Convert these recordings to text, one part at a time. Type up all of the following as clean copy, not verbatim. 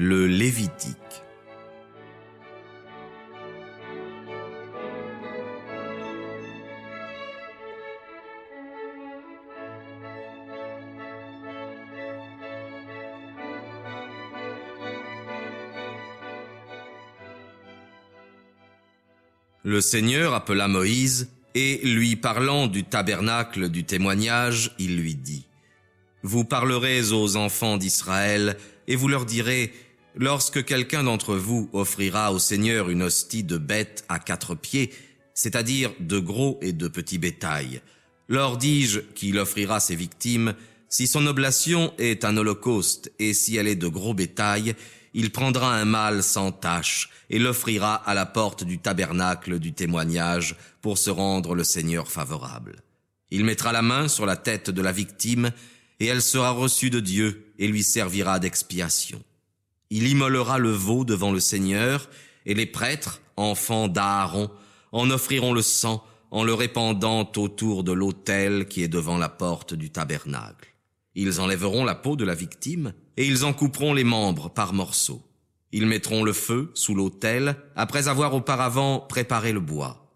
Le Lévitique. Le Seigneur appela Moïse, et lui parlant du tabernacle du témoignage, il lui dit : Vous parlerez aux enfants d'Israël, et vous leur direz : Lorsque quelqu'un d'entre vous offrira au Seigneur une hostie de bête à 4 pieds, c'est-à-dire de gros et de petits bétail, leur dis-je qu'il offrira ses victimes, si son oblation est un holocauste et si elle est de gros bétail, il prendra un mâle sans tache et l'offrira à la porte du tabernacle du témoignage pour se rendre le Seigneur favorable. Il mettra la main sur la tête de la victime et elle sera reçue de Dieu et lui servira d'expiation. Il immolera le veau devant le Seigneur et les prêtres, enfants d'Aaron, en offriront le sang en le répandant autour de l'autel qui est devant la porte du tabernacle. Ils enlèveront la peau de la victime et ils en couperont les membres par morceaux. Ils mettront le feu sous l'autel après avoir auparavant préparé le bois.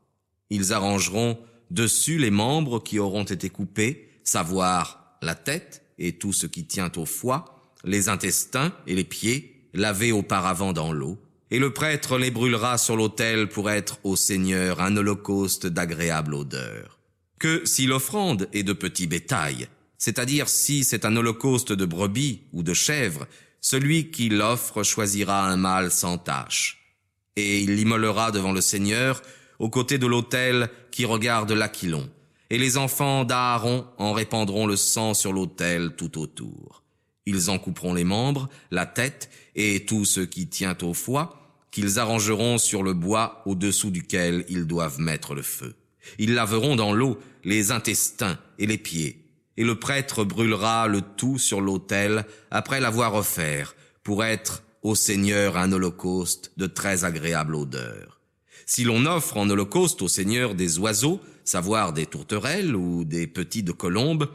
Ils arrangeront dessus les membres qui auront été coupés, savoir la tête et tout ce qui tient au foie, les intestins et les pieds, lavés auparavant dans l'eau, et le prêtre les brûlera sur l'autel pour être au Seigneur un holocauste d'agréable odeur. Que si l'offrande est de petit bétail, c'est-à-dire si c'est un holocauste de brebis ou de chèvre, celui qui l'offre choisira un mâle sans tache. Et il l'immolera devant le Seigneur, aux côtés de l'autel qui regarde l'Aquilon. Et les enfants d'Aaron en répandront le sang sur l'autel tout autour. Ils en couperont les membres, la tête et tout ce qui tient au foie, qu'ils arrangeront sur le bois au-dessous duquel ils doivent mettre le feu. Ils laveront dans l'eau les intestins et les pieds. Et le prêtre brûlera le tout sur l'autel après l'avoir offert, pour être au Seigneur un holocauste de très agréable odeur. Si l'on offre en holocauste au Seigneur des oiseaux, savoir des tourterelles ou des petits de colombes,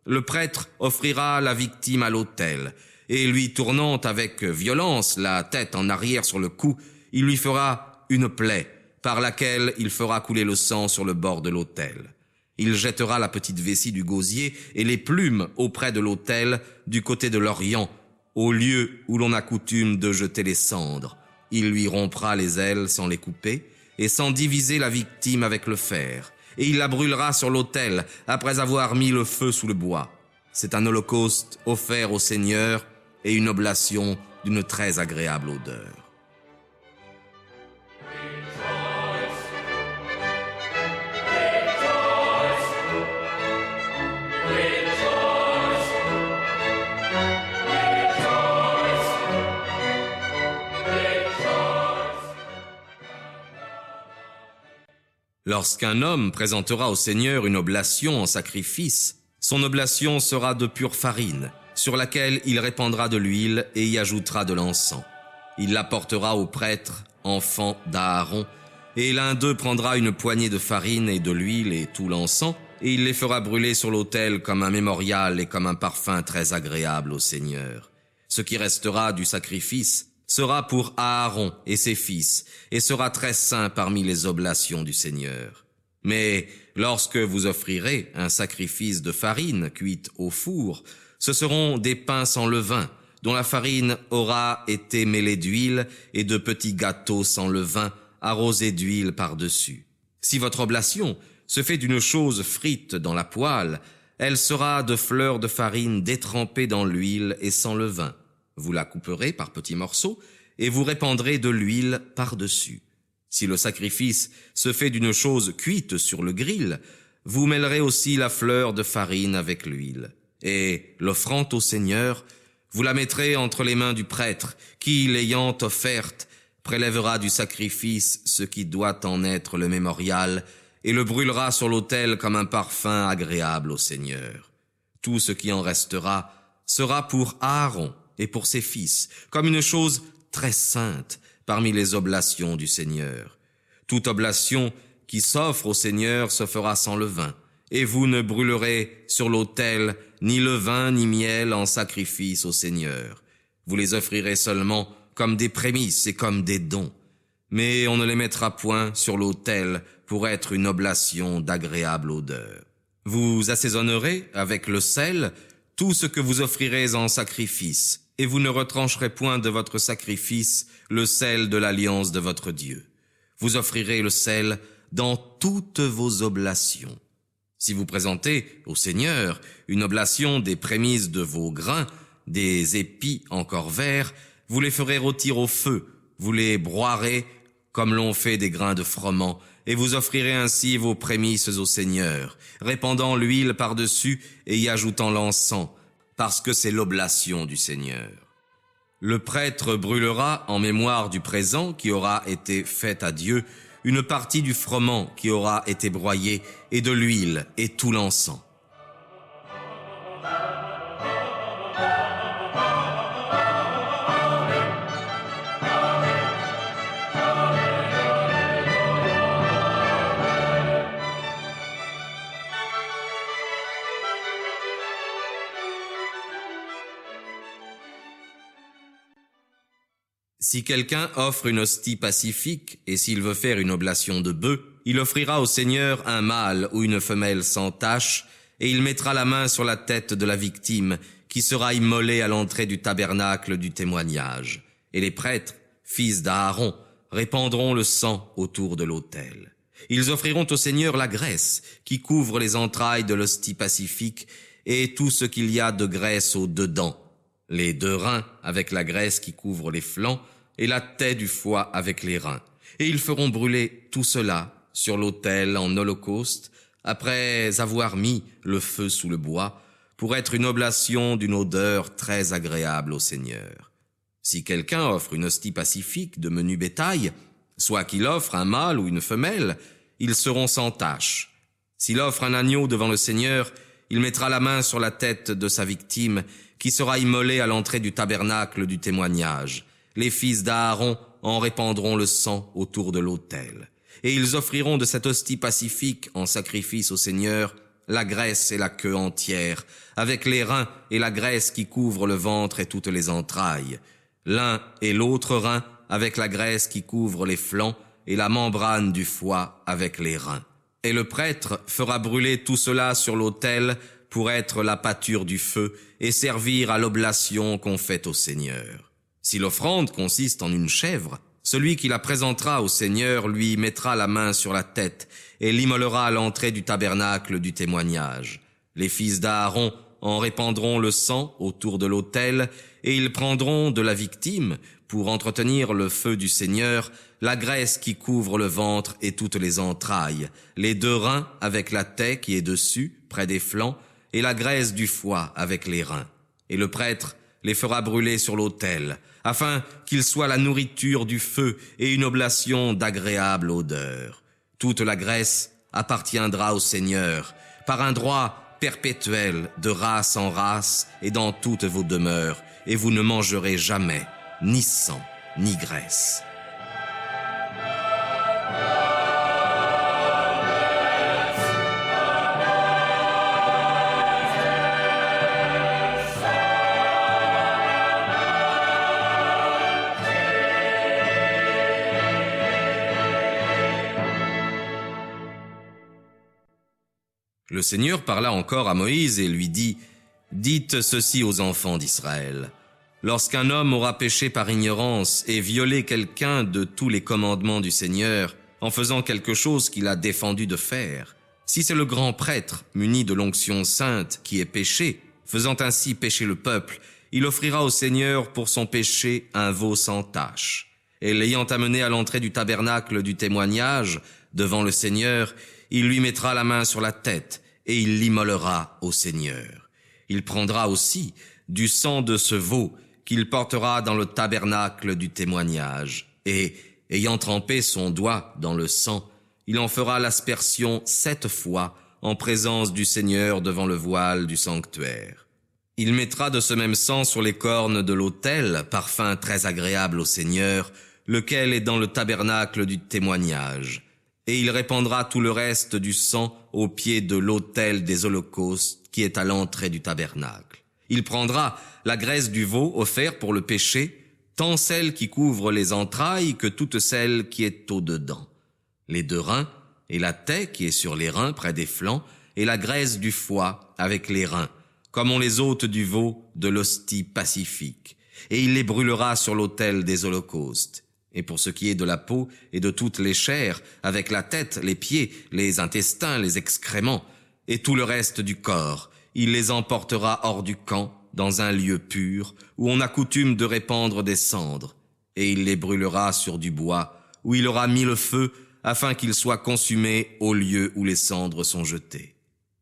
le prêtre offrira la victime à l'autel, et lui tournant avec violence la tête en arrière sur le cou, il lui fera une plaie, par laquelle il fera couler le sang sur le bord de l'autel. Il jettera la petite vessie du gosier et les plumes auprès de l'autel du côté de l'Orient, au lieu où l'on a coutume de jeter les cendres. Il lui rompra les ailes sans les couper et sans diviser la victime avec le fer. Et il la brûlera sur l'autel après avoir mis le feu sous le bois. C'est un holocauste offert au Seigneur et une oblation d'une très agréable odeur. Lorsqu'un homme présentera au Seigneur une oblation en sacrifice, son oblation sera de pure farine, sur laquelle il répandra de l'huile et y ajoutera de l'encens. Il l'apportera au prêtre, enfant d'Aaron, et l'un d'eux prendra une poignée de farine et de l'huile et tout l'encens, et il les fera brûler sur l'autel comme un mémorial et comme un parfum très agréable au Seigneur. Ce qui restera du sacrifice sera pour Aaron et ses fils, et sera très saint parmi les oblations du Seigneur. Mais lorsque vous offrirez un sacrifice de farine cuite au four, ce seront des pains sans levain, dont la farine aura été mêlée d'huile, et de petits gâteaux sans levain, arrosés d'huile par-dessus. Si votre oblation se fait d'une chose frite dans la poêle, elle sera de fleurs de farine détrempées dans l'huile et sans levain. Vous la couperez par petits morceaux et vous répandrez de l'huile par-dessus. Si le sacrifice se fait d'une chose cuite sur le grill, vous mêlerez aussi la fleur de farine avec l'huile. Et l'offrant au Seigneur, vous la mettrez entre les mains du prêtre, qui, l'ayant offerte, prélèvera du sacrifice ce qui doit en être le mémorial, et le brûlera sur l'autel comme un parfum agréable au Seigneur. Tout ce qui en restera sera pour Aaron et pour ses fils, comme une chose très sainte parmi les oblations du Seigneur. Toute oblation qui s'offre au Seigneur se fera sans levain, et vous ne brûlerez sur l'autel ni levain ni miel en sacrifice au Seigneur. Vous les offrirez seulement comme des prémices et comme des dons. Mais on ne les mettra point sur l'autel pour être une oblation d'agréable odeur. Vous assaisonnerez avec le sel tout ce que vous offrirez en sacrifice, et vous ne retrancherez point de votre sacrifice le sel de l'alliance de votre Dieu. Vous offrirez le sel dans toutes vos oblations. Si vous présentez au Seigneur une oblation des prémices de vos grains, des épis encore verts, vous les ferez rôtir au feu, vous les broierez comme l'on fait des grains de froment, et vous offrirez ainsi vos prémices au Seigneur, répandant l'huile par-dessus et y ajoutant l'encens, parce que c'est l'oblation du Seigneur. Le prêtre brûlera en mémoire du présent qui aura été fait à Dieu une partie du froment qui aura été broyé et de l'huile et tout l'encens. Si quelqu'un offre une hostie pacifique, et s'il veut faire une oblation de bœuf, il offrira au Seigneur un mâle ou une femelle sans tache, et il mettra la main sur la tête de la victime, qui sera immolée à l'entrée du tabernacle du témoignage. Et les prêtres, fils d'Aaron, répandront le sang autour de l'autel. Ils offriront au Seigneur la graisse, qui couvre les entrailles de l'hostie pacifique, et tout ce qu'il y a de graisse au dedans, les 2 reins avec la graisse qui couvre les flancs, et la tête du foie avec les reins. Et ils feront brûler tout cela sur l'autel en holocauste, après avoir mis le feu sous le bois, pour être une oblation d'une odeur très agréable au Seigneur. Si quelqu'un offre une hostie pacifique de menu bétail, soit qu'il offre un mâle ou une femelle, ils seront sans tache. S'il offre un agneau devant le Seigneur, il mettra la main sur la tête de sa victime, qui sera immolée à l'entrée du tabernacle du témoignage. Les fils d'Aaron en répandront le sang autour de l'autel. Et ils offriront de cette hostie pacifique en sacrifice au Seigneur la graisse et la queue entière, avec les reins et la graisse qui couvre le ventre et toutes les entrailles, l'un et l'autre rein avec la graisse qui couvre les flancs et la membrane du foie avec les reins. Et le prêtre fera brûler tout cela sur l'autel pour être la pâture du feu et servir à l'oblation qu'on fait au Seigneur. Si l'offrande consiste en une chèvre, celui qui la présentera au Seigneur lui mettra la main sur la tête et l'immolera à l'entrée du tabernacle du témoignage. Les fils d'Aaron en répandront le sang autour de l'autel et ils prendront de la victime, pour entretenir le feu du Seigneur, la graisse qui couvre le ventre et toutes les entrailles, les 2 reins avec la tête qui est dessus, près des flancs, et la graisse du foie avec les reins. Et le prêtre les fera brûler sur l'autel, afin qu'ils soient la nourriture du feu et une oblation d'agréable odeur. Toute la graisse appartiendra au Seigneur, par un droit perpétuel de race en race et dans toutes vos demeures, et vous ne mangerez jamais ni sang ni graisse. Le Seigneur parla encore à Moïse et lui dit « Dites ceci aux enfants d'Israël. Lorsqu'un homme aura péché par ignorance et violé quelqu'un de tous les commandements du Seigneur, en faisant quelque chose qu'il a défendu de faire, si c'est le grand prêtre, muni de l'onction sainte, qui est péché, faisant ainsi pécher le peuple, il offrira au Seigneur pour son péché un veau sans tache. Et l'ayant amené à l'entrée du tabernacle du témoignage, devant le Seigneur, il lui mettra la main sur la tête, et il l'immolera au Seigneur. Il prendra aussi du sang de ce veau qu'il portera dans le tabernacle du témoignage, et, ayant trempé son doigt dans le sang, il en fera l'aspersion 7 fois en présence du Seigneur devant le voile du sanctuaire. Il mettra de ce même sang sur les cornes de l'autel, parfum très agréable au Seigneur, lequel est dans le tabernacle du témoignage. Et il répandra tout le reste du sang au pied de l'autel des holocaustes qui est à l'entrée du tabernacle. Il prendra la graisse du veau offert pour le péché, tant celle qui couvre les entrailles que toute celle qui est au-dedans, les 2 reins, et la taie qui est sur les reins près des flancs, et la graisse du foie avec les reins, comme on les ôte du veau de l'hostie pacifique. Et il les brûlera sur l'autel des holocaustes. Et pour ce qui est de la peau et de toutes les chairs, avec la tête, les pieds, les intestins, les excréments, et tout le reste du corps, il les emportera hors du camp, dans un lieu pur, où on a coutume de répandre des cendres, et il les brûlera sur du bois, où il aura mis le feu, afin qu'ils soient consumés au lieu où les cendres sont jetées.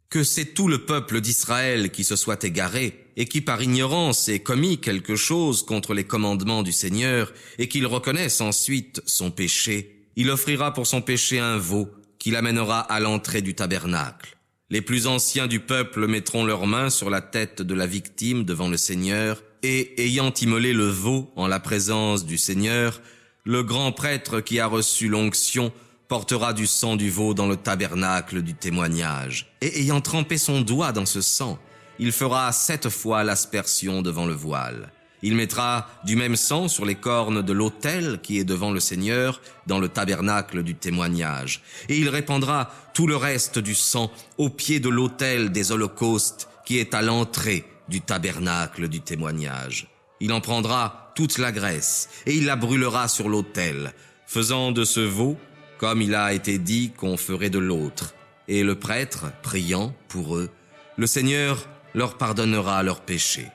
Que c'est tout le peuple d'Israël qui se soit égaré, et qui par ignorance ait commis quelque chose contre les commandements du Seigneur, et qu'il reconnaisse ensuite son péché, il offrira pour son péché un veau, qu'il amènera à l'entrée du tabernacle. Les plus anciens du peuple mettront leurs mains sur la tête de la victime devant le Seigneur, et ayant immolé le veau en la présence du Seigneur, le grand prêtre qui a reçu l'onction portera du sang du veau dans le tabernacle du témoignage, et ayant trempé son doigt dans ce sang, il fera 7 fois l'aspersion devant le voile. Il mettra du même sang sur les cornes de l'autel qui est devant le Seigneur dans le tabernacle du témoignage, et il répandra tout le reste du sang au pied de l'autel des holocaustes qui est à l'entrée du tabernacle du témoignage. Il en prendra toute la graisse, et il la brûlera sur l'autel, faisant de ce veau comme il a été dit qu'on ferait de l'autre. Et le prêtre, priant pour eux, le Seigneur leur pardonnera leurs péchés.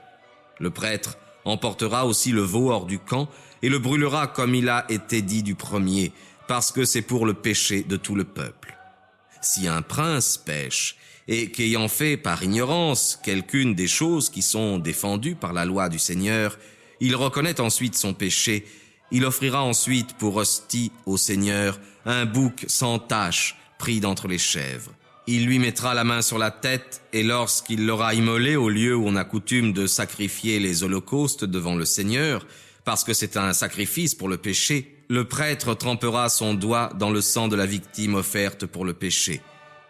Le prêtre emportera aussi le veau hors du camp et le brûlera comme il a été dit du premier, parce que c'est pour le péché de tout le peuple. Si un prince pêche, et qu'ayant fait par ignorance quelqu'une des choses qui sont défendues par la loi du Seigneur, il reconnaît ensuite son péché, il offrira ensuite pour hostie au Seigneur un bouc sans tache pris d'entre les chèvres. Il lui mettra la main sur la tête, et lorsqu'il l'aura immolé au lieu où on a coutume de sacrifier les holocaustes devant le Seigneur, parce que c'est un sacrifice pour le péché, le prêtre trempera son doigt dans le sang de la victime offerte pour le péché.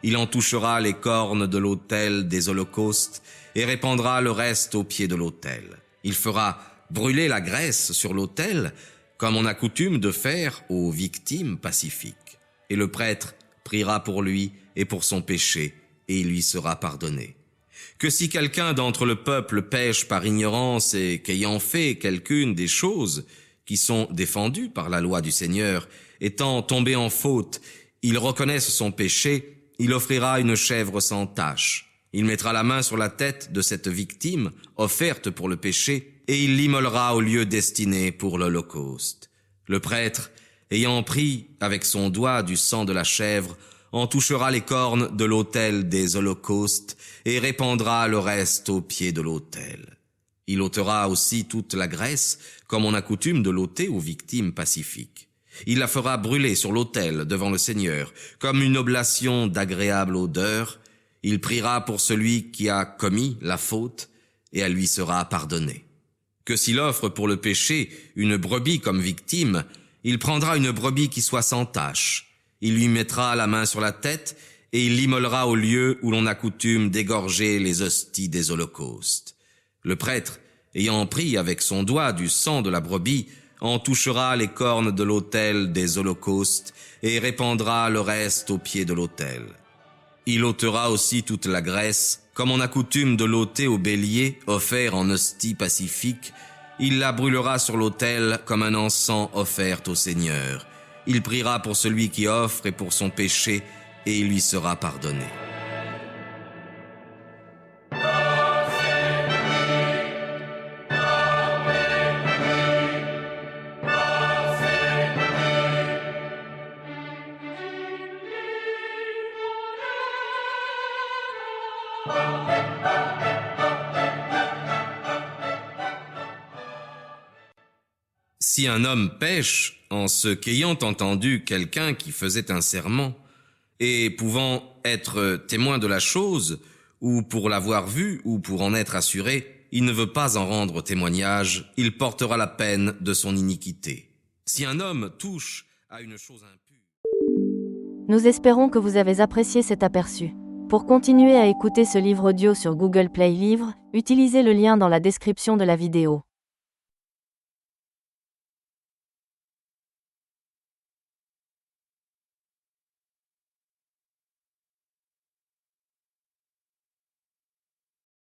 Il en touchera les cornes de l'autel des holocaustes et répandra le reste au pied de l'autel. Il fera brûler la graisse sur l'autel, comme on a coutume de faire aux victimes pacifiques. Et le prêtre priera pour lui et pour son péché, et il lui sera pardonné. Que si quelqu'un d'entre le peuple pêche par ignorance et qu'ayant fait quelqu'une des choses qui sont défendues par la loi du Seigneur, étant tombé en faute, il reconnaisse son péché, il offrira une chèvre sans tache. Il mettra la main sur la tête de cette victime offerte pour le péché, et il l'immolera au lieu destiné pour l'holocauste. Le prêtre, ayant pris avec son doigt du sang de la chèvre, en touchera les cornes de l'autel des holocaustes et répandra le reste au pied de l'autel. Il ôtera aussi toute la graisse, comme on a coutume de l'ôter aux victimes pacifiques. Il la fera brûler sur l'autel devant le Seigneur, comme une oblation d'agréable odeur. Il priera pour celui qui a commis la faute, et elle lui sera pardonnée. Que s'il offre pour le péché une brebis comme victime, il prendra une brebis qui soit sans tache. Il lui mettra la main sur la tête, et il l'immolera au lieu où l'on a coutume d'égorger les hosties des holocaustes. Le prêtre, ayant pris avec son doigt du sang de la brebis, en touchera les cornes de l'autel des holocaustes et répandra le reste au pied de l'autel. Il ôtera aussi toute la graisse, comme on a coutume de l'ôter au bélier offert en hostie pacifique. Il la brûlera sur l'autel comme un encens offert au Seigneur. Il priera pour celui qui offre et pour son péché, et il lui sera pardonné. Si un homme pêche en ce qu'ayant entendu quelqu'un qui faisait un serment, et pouvant être témoin de la chose, ou pour l'avoir vu, ou pour en être assuré, il ne veut pas en rendre témoignage, il portera la peine de son iniquité. Si un homme touche à une chose impure... Nous espérons que vous avez apprécié cet aperçu. Pour continuer à écouter ce livre audio sur Google Play Livres, utilisez le lien dans la description de la vidéo.